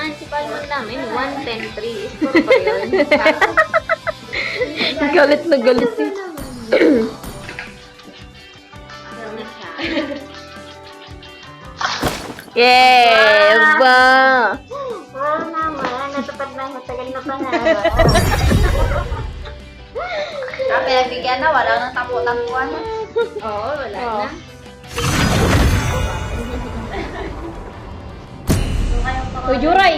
anti-pal mo namin, 110-3. Score ba yun? Galit na galit eh. Yeah! Ba! Oo naman, natupad na, matagal na pa nga. Kaya nagbigyan na, wala nang tapo-tapuan. Oo, wala na. Uy, Juray!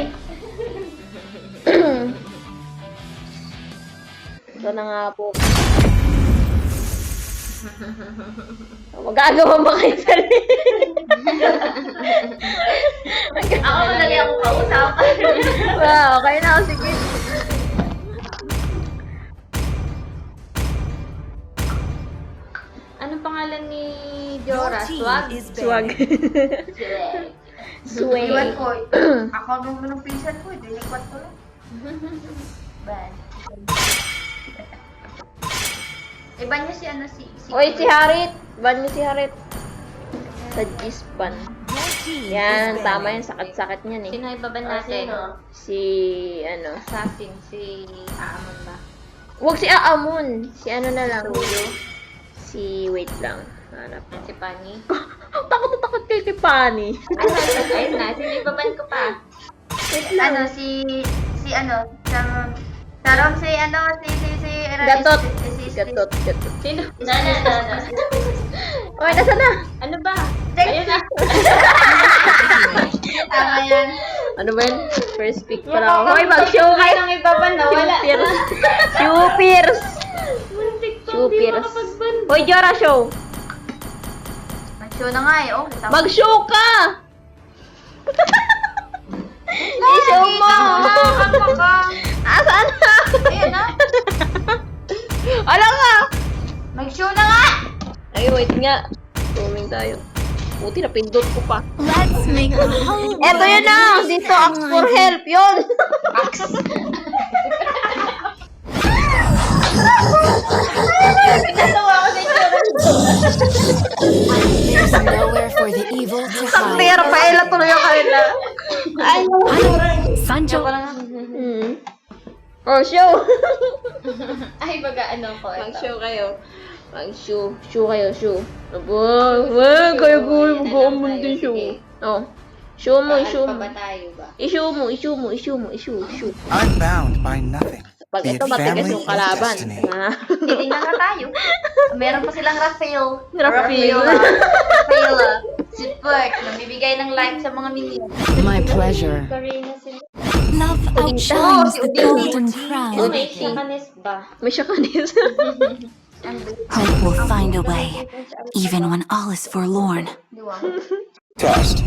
Ito na nga po. Magagawa ba kayo sarili? Ako madali akong kausap. Wow, okay na. Sige. Anong pangalan ni Jora? Swag? Swag. Swag. Iwan ko. Ako nung pinsan ko, dinikwat ko lang. Bad. Iba niya si ano si Uy, si Harit. Ban niyo si Harit. Sa Gispan. Yan, tama yan. Sakit-sakit niyan eh. Sino ibaban natin? Si, ano. Assassin, si Aamon ba? Huwag si Aamon. Si ano na lang. Si, wait lang. Hanap ko. Si Pani? Takot na takot kay Pani. Ayun na, sino ibaban ko pa? Wait lang. ano si ano Sarong si ano si Gatot. si Gatot. Sino? Uy, nasa na? Ano ba? Ayun na. tama yan. Ano ba yun? First pick pa lang ako. Uy, mag-show kayo. Nang ibaban na, wala. Shoopers. Muntik pa, di Shoopers. makapagban. Uy, Jora, show. Mag-show na nga eh. Oh, tama. Mag-show ka! I-show mo! Ano ka? Asaan na? Ayun na. Ala nga! Mag-show na nga. Ay, wait nga. Showing tayo. Buti na pindot ko pa. Let's make a whole Eto yun na! Dito, ask for help. Yun! Pinatawa ko sa itsura. There's nowhere for the evil to hide. Pero paela tuloy ang kanila. Ay, Sancho, Oh, show! Ay, baga ano ko. ito. Mag-show kayo. Mag-show. Show kayo, show. Aba, kayo mag-aamon din show. Sige. Oh. Show mo, Saan i-show pa mo. ba tayo ba? I-show mo, i-show mo, i-show mo, i-show, show. I'm bound by nothing. Pag Be ito it matigas family yung or kalaban. destiny. Ah. Titingnan nga tayo. Meron pa silang Raphael. Raphael. Raphael. Si Perk. Namibigay ng life sa mga minions. my pleasure. Karina sila. Love outshines the golden crown. May Shakanis ba? May shakanis. Hope will find a way, even when all is forlorn. Test.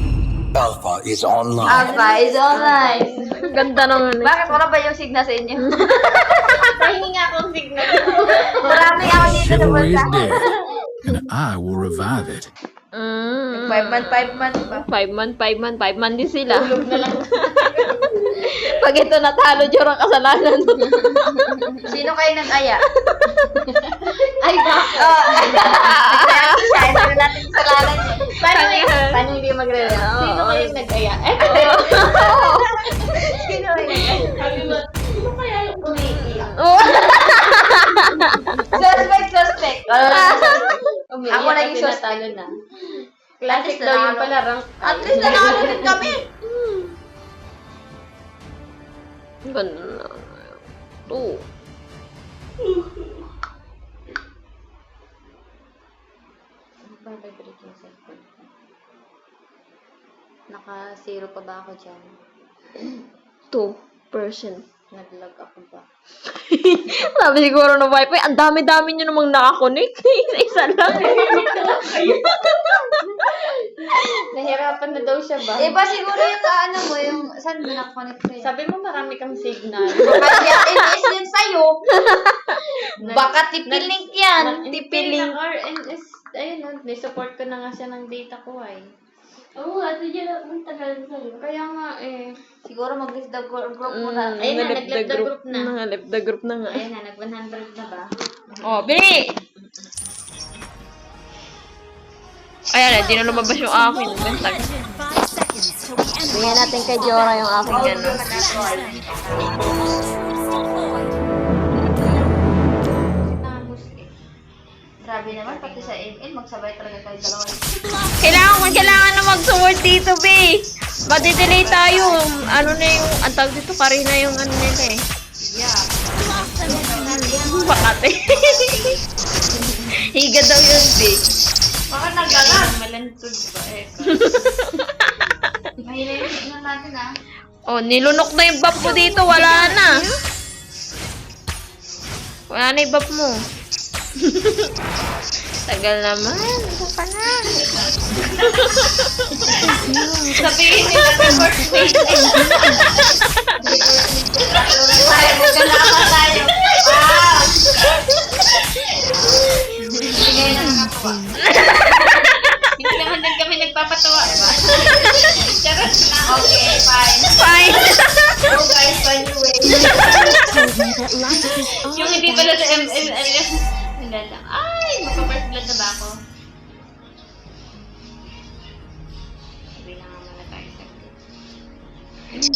Alpha is online. Alpha is online. Ang ganda naman. Bakit wala ba yung signal sa inyo? Pahingi nga akong signal. Marami ako dito sa Chivalry is bansa. dead, and I will revive it. 5 months ba? 5 month din sila. Pag ito natalo, Jor ang kasalanan. Sino kayo nag-aya? Ay, ba? Nag-react siya. Sino natin sa lalan niya? Paano hindi magre-react? Sino kayo nag-aya? Sino kayo nag-aya? Sabi mo, sino kaya yung umiiyak? Oh. Suspect. Umiiyak Ako naging at suspect. tinatalo na. Classic At least daw yung nanalo. pala rank. At least nanalo din kami. Ganda na. Oh. Vibrate yung cellphone. Naka-zero pa ba ako dyan? 2%. Nag-log ako ba? Sabi siguro ng wifi, ang dami-dami nyo namang nakakonect. Isa lang. Nahirapan na daw siya ba? Iba siguro yung ano mo, yung saan mo nakakonect sa'yo? Sabi mo marami kang signal. Baka RNS yan sa'yo. Baka TP-Link yan. TP-Link. ng RNS. Ayun, ni-support ko na nga siya ng data ko ay. Oo nga, ito dyan ang tagal sa'yo. Kaya nga eh. Siguro mag-list the group mo na. Ayun na, nag-left the group na. Nag-left the group na nga. Ayun na, nag-100 na ba? Oh, Bini! Ayan, di na lumabas yung akin. Bantag. till we end. Bigyan natin kay Jora yung aking ano. Namos eh. Grabe naman, pati sa ML, magsabay talaga kayo dalawa. Kailangan na mag-sword dito, be. Madidelay tayo. Ano na yung, ang tawag dito, Karina yung ano nila eh. Yeah. Bakate. Higa daw yun, be. Baka naglalag. Malantod ba eh. Mahila yung ano natin ah. Oh, nilunok na yung buff mo dito. Wala na. Wala na yung buff mo. Tagal naman. Ano ka na? Sabihin nila na first page. Tayo, magkalaman tayo. Ah! Bigay na lang ako. Hindi naman din kami nagpapatawa, diba? Charot lang. Okay, fine. Fine. Oh guys, find your way. Told me that life is all Yung hindi pala sa ML, hindi lang. Ay, maka-first blood na ba ako? Sabi na nga muna tayo sa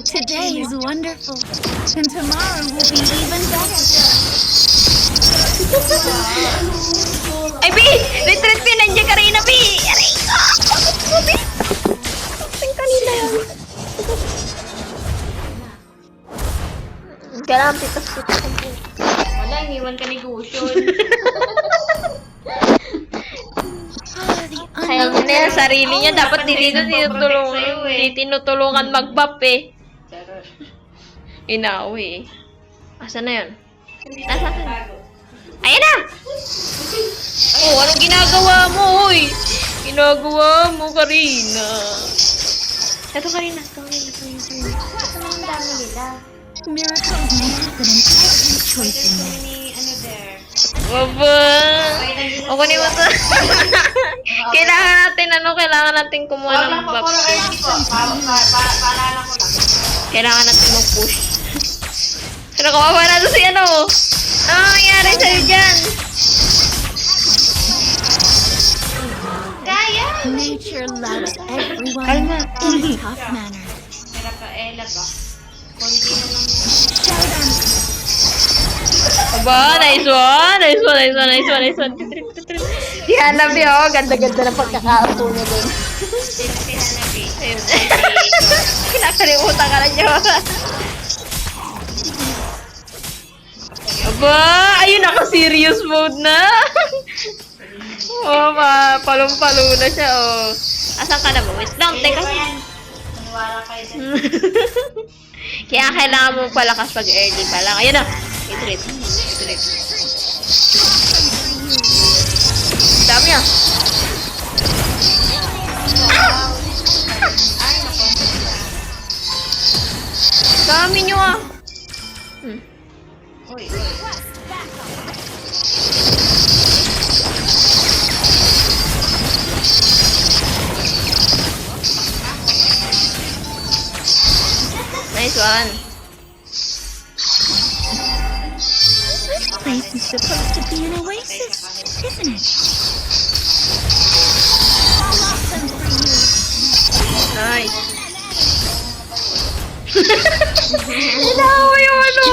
Today is wonderful, and tomorrow will be even better. Ay, B! Retreat P! Nandiyan ka rin na, B! Aray ko! B! Saan kanina yun? Kailangan pitas-pitas ang po. Wala, iniwan ka ni Gushon. Kaya mo na yan, sarili niya. Dapat di dito tinutulungan mag-buff eh. Charot. Inawi eh. Asan na yun? Asan na? Ayan na! Oh, anong ginagawa mo, oy? Ginagawa mo, Karina. Ito, Karina. Ang dami nila. Miracles may happen in every choice we make. Ni ano there. Baba! O, kunin mo to. Kailangan natin kumuha Wag ng lang buff. pa ko. Paalala ko lang. Kailangan natin mag-push. Pero kawawa na to si ano. Ano nangyari sa'yo dyan? Kaya! Nature loves everyone in a tough manner. Hirap ka, Ella ba? Konti na lang. Aba, nice one. Nice one. Si Hanabi, oh. Ganda-ganda na pagkakaapo niya dun. Sino si Hanabi? Ayun. Kinakalimutan ka na niyo. Aba, ayun, naka-serious mode na. Oh, palong-palo na siya, oh. Asan ka na ba? Wait lang, teka. Maniwala kayo din. Kaya kailangan mo palakas pag early pa lang. Ayun na. Itrit. Dami ah. Dami nyo ah. Uy. Nice one. This place is supposed to be an oasis, isn't it? Awesome for you. Nice. Inawa yung ano.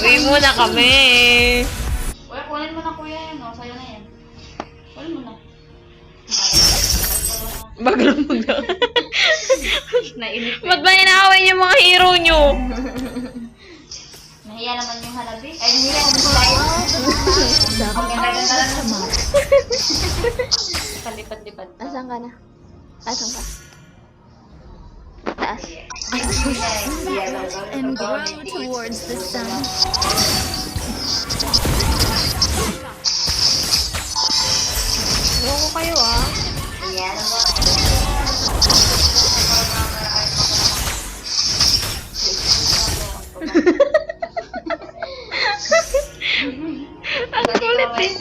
Uwi muna kami. Kuya, kunin mo na kuya yan. O, sa'yo na yan. Kunin mo na. Baglang magla. Nainip ko. Ba't ba inaaway yung mga hero nyo? Nahiya naman yung Hanabi. Ay, nahiya naman yung Lion. Ang ganda-ganda lang naman. Palipad-lipad. Asan ka na? Asan ka? Taas. And grow towards the sun. Ewan ko kayo ah. Yan naman. Ang kulit eh.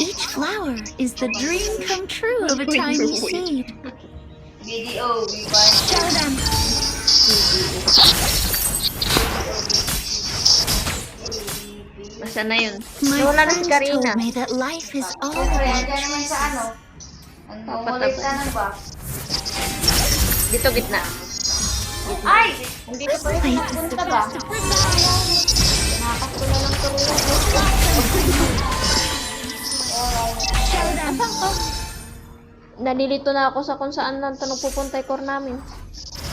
Each flower is the dream come true of a tiny seed. Video, we want. Show them. Nasaan na yun? My Wala na si friends Karina. told me that life is all Kaya about dyan naman sa ano. Umulit ka na ba? Dito, gitna. Ay! Hindi ka pa rin napunta ba? Tinakas ko na lang tuloy. Asan ka? Nalilito na ako sa kung saan lang ito pupunta yung core namin.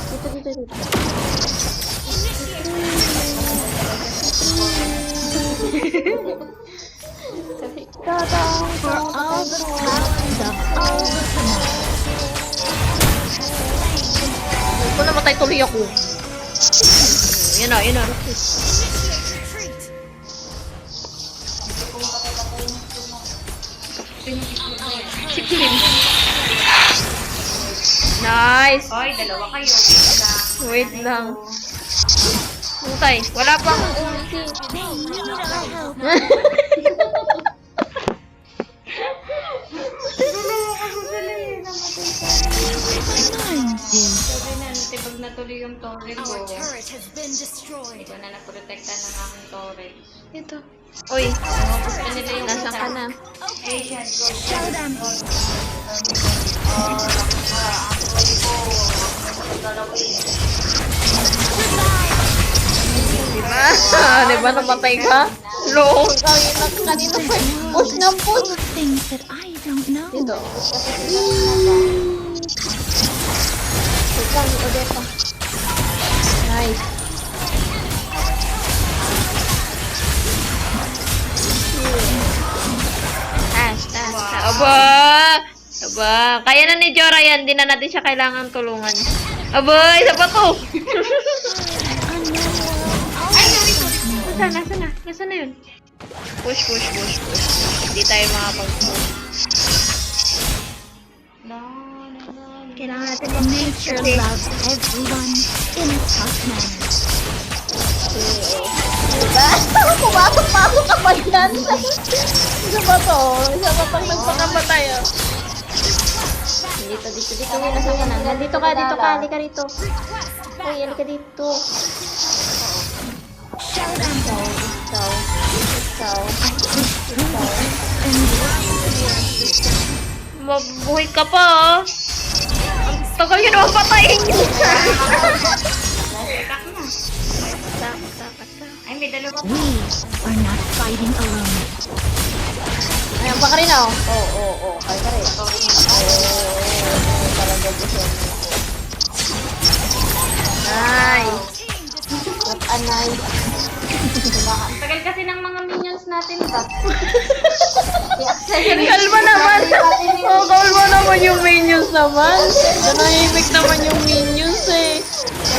Dito. Kung namatay tuloy ako. Yan na. Nice! Hoy, dalawa kayo. Wait lang. Okay, wala pang ulti. Sabi na, natibag na tuloy yung torre ko. Hindi ko na naprotekta ng aking torre. Ito. Uy, Gusto nila yung nasaan ka na? Diba? Diba namatay ka? Long. Kanina pa. Push na push. Things that I don't know. Dito. Wait lang, Odetta. Nice. Aba. Kaya na ni Jora yan. Di na natin siya kailangan tulungan. Aba, isa pa to. Nasaan na yun? Push. Hindi tayo makapag-push. Kailangan natin Nature loves everyone in a tough manner. Diba? Pumasok-pasok ka pa dyan. Isa pa to. Isa pa pang nagpakamatay. Dito. Nasaan ka na? Nandito ka. Halika rito. Uy, halika dito. Mabuhay ka pa, ah. Ang tagal yun naman patayin niyo. Ay, may dalawa. We are not fighting alone. Ayan pa ka rin, oh. Oo. Kaya ka rin. Talaga gusto mo. Nice. What a nice. Ang tagal kasi ng mga minions natin ba? Kalma naman. Kalma naman yung minions naman. Nanahimik naman yung minions eh.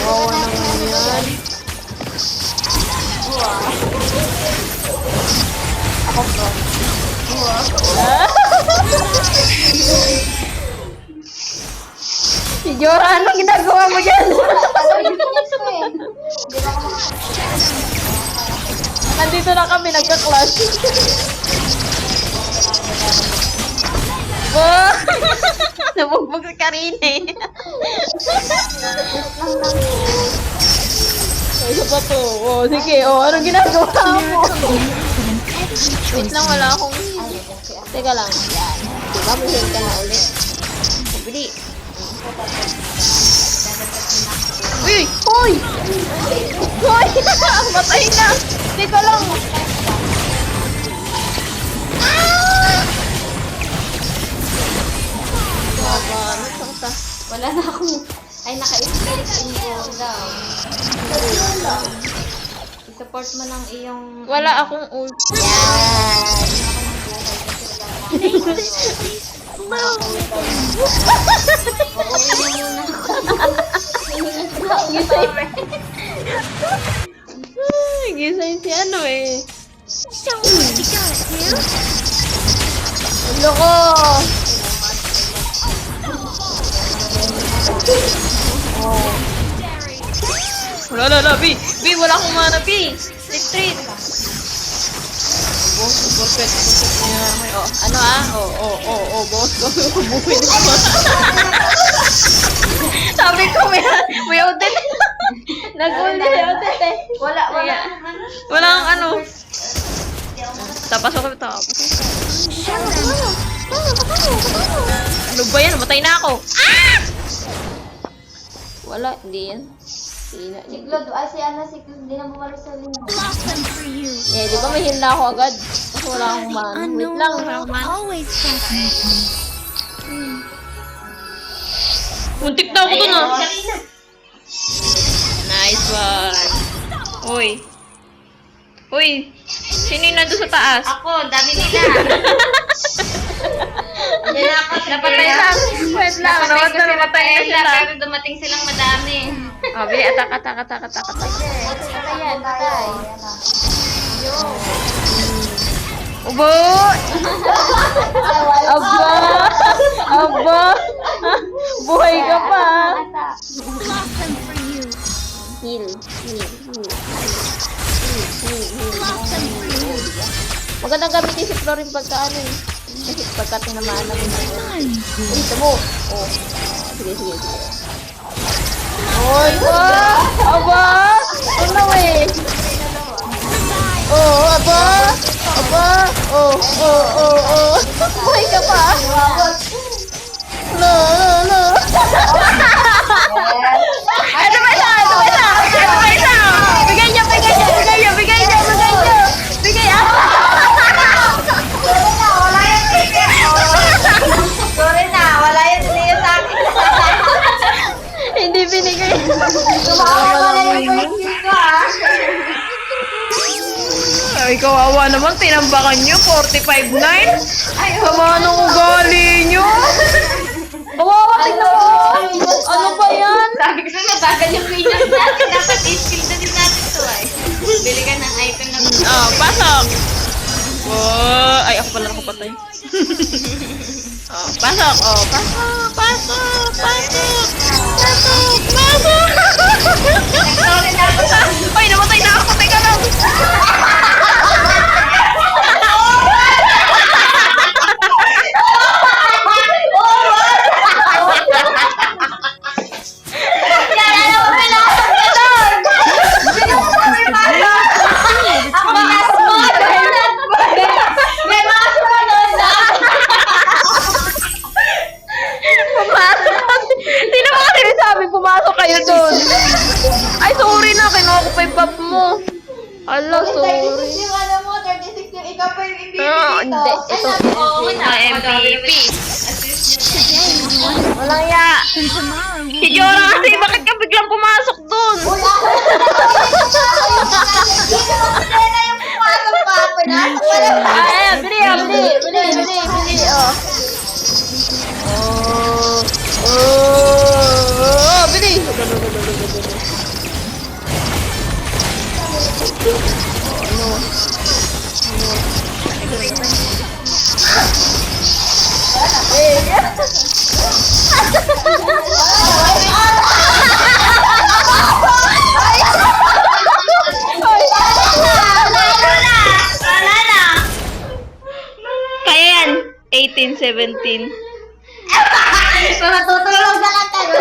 Wawa naman yan. Ako bro. Si Jora, ano ginagawa mo dyan? Nandito na kami, nagka-clash. Oh! Nabugbog ka rin eh. Isa pa to. Oh, sige. Oh, anong ginagawa mo? Wait lang, wala akong... Teka lang. Yan. Diba, may heal ka na ulit. Bili. Uy! Hoy! Hoy! Matay na! Teka lang! Wala na akong... Ay, naka-escape in go down. I-support mo ng iyong... Wala akong ult. Gisay si ano eh. Ulo ko! Wala, B! B, wala akong mana, B! Retreat! Boss, perfect niya. Oh, ano ah? Boss, buhay na ako. Sabi ko, may audit. Nag-uli, audit eh. Wala. Wala kang ano. Tapos ako ito. Ano ba yan? Matay na ako. Ah! Wala, hindi yan. Hindi na. Si Ana, si Claude, hindi na bumalo sa linggo. Blossom for you. Eh, di ba may heal na ako agad? Kasi wala akong man. Wait Unknown lang. world always fascinates me. Muntik na ako dun ah. Nice one. Uy. Uy. Sino yung nandun sa taas? Ako, dami nila. Yan ako, Napatay lang. Wait lang. Namatay na sila. Pero dumating silang madami. Abi, atak. Ayan, patay. Ubo! Aba! Buhay ka pa! Blossom for you. Heal. Blossom for you. Magandang gamitin si Florin pagka ano eh. Kasi pagka tinamaan namin na yun. Fun. Dito mo! Oh. Sige. Oy! Aba! Ano eh? Oh, aba! Oh. Buhay ka pa! No! Ito ba isa? Bigay niyo! Bigay Sorry na, wala yung siniyo sa akin. Hindi binigay. Wala yung skill ko ah. Ay, kawawa naman. Tinambakan nyo. 45-9. Sama nung ugali nyo. Kawawa, tignan mo. Ano ba yan? Sabi ko sa'yo, mabagal yung minions natin. Dapat i-skill na din natin to ay. Bili ka ng item na Oh, pasok. Oh, ay, ako pala nakapatay. Oh, pasok. Oh, pasok. Ay, namatay na ako. Teka lang. Hindi naman kasi sabi pumasok kayo doon. Ay, sorry na. Kinuha ko pa yung pop mo. Ala, sorry. 36 yung ano mo, 36 yung ikaw pa yung MVP Hindi. Ito. MVP. Walang ya. And tomorrow will Si Jora kasi, bakit ka biglang pumasok doon? Ay, bili. Oh, bili. Kaya yan. 18, 17. Matutulog na lang tayo.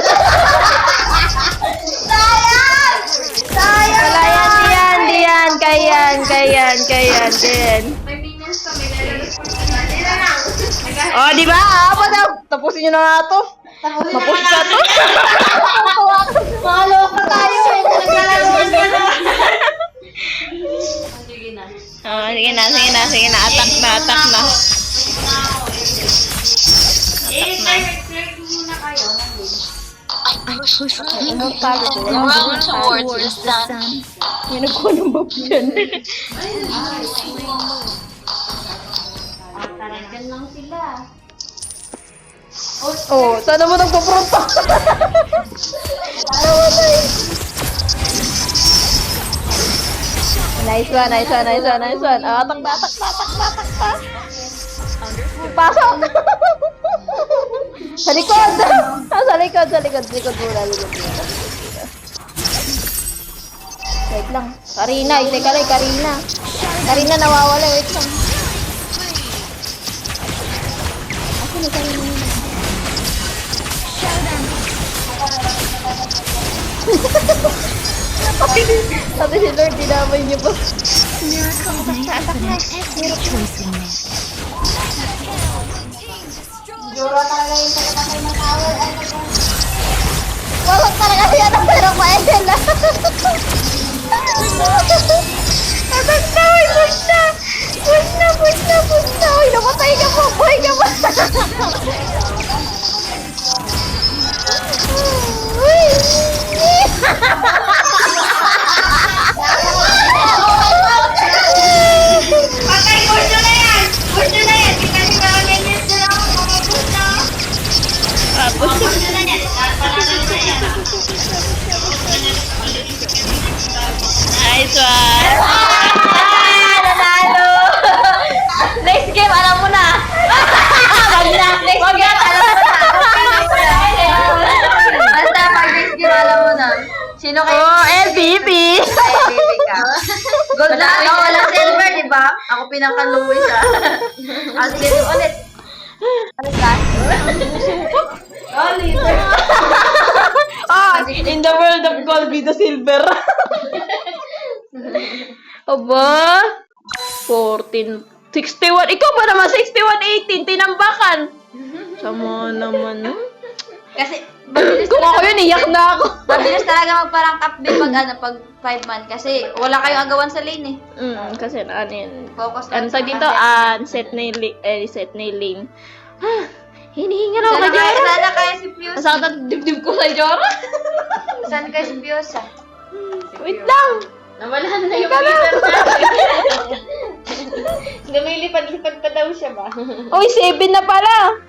Wala yan, diyan. Kaya yan. May minions kami, lalabas ko na. Oh, di ba? Apa daw? Tapusin nyo na nga to. Tapos na to. Makaloka tayo eh. Naglalalaman ka na. Sige na. Oh, sige na. Attack na. Clear muna kayo. Roll towards the sun. May nagkuha ng bab dyan. Talagang lang sila. Oh, sana mo nagpapronto. Nice one. Ah, atak na. Pasok! Sa likod! Sa likod muna. Wait lang. Karina, teka lang, Karina. Karina nawawala, wait lang. Ako na Karina nila. Sabi si Lord, dinamay niyo ba? Miracles may happen in every choice we make. Walang talaga siya na pero mael na. Atak na, uy, push na. Push na. Uy, namatay ka po, buhay ka pa. Uy. Patay, push nyo na yan! Push nyo na yan! Tingnan nyo na yan yun sila ako push na. Push nyo na yan! Panalo na yan. Nice one. Nanalo. Next game, alam mo na. Wag na, alam mo na. Basta pag next game, alam mo na. Sino kayo? Oh, MVP. MVP ka. Gold na ako, walang silver, di ba? Ako pinakaluwi siya. Sige, ulit. Ulit ka? Ulit. Ah, in the world of gold, be the silver. Aba, 14, 61. Ikaw ba naman, 61, 18, tinambakan. Sama naman. Kasi, mabilis Kung ako yun, iyak na ako. mabilis talaga magparang up din pag 5 man. Kasi wala kayong agawan sa lane eh. Kasi ano yun. Focus Ano lang tawag dito? Set nailing. Hinihingal ako kay Jora. Sana kaya si Pius. Masakit ang dibdib ko kay Jora. Sana kaya si Pius ah. Wait lang. Nawala na yung meter natin. Lumilipad-lipad pa daw siya ba? Uy, 7 na pala.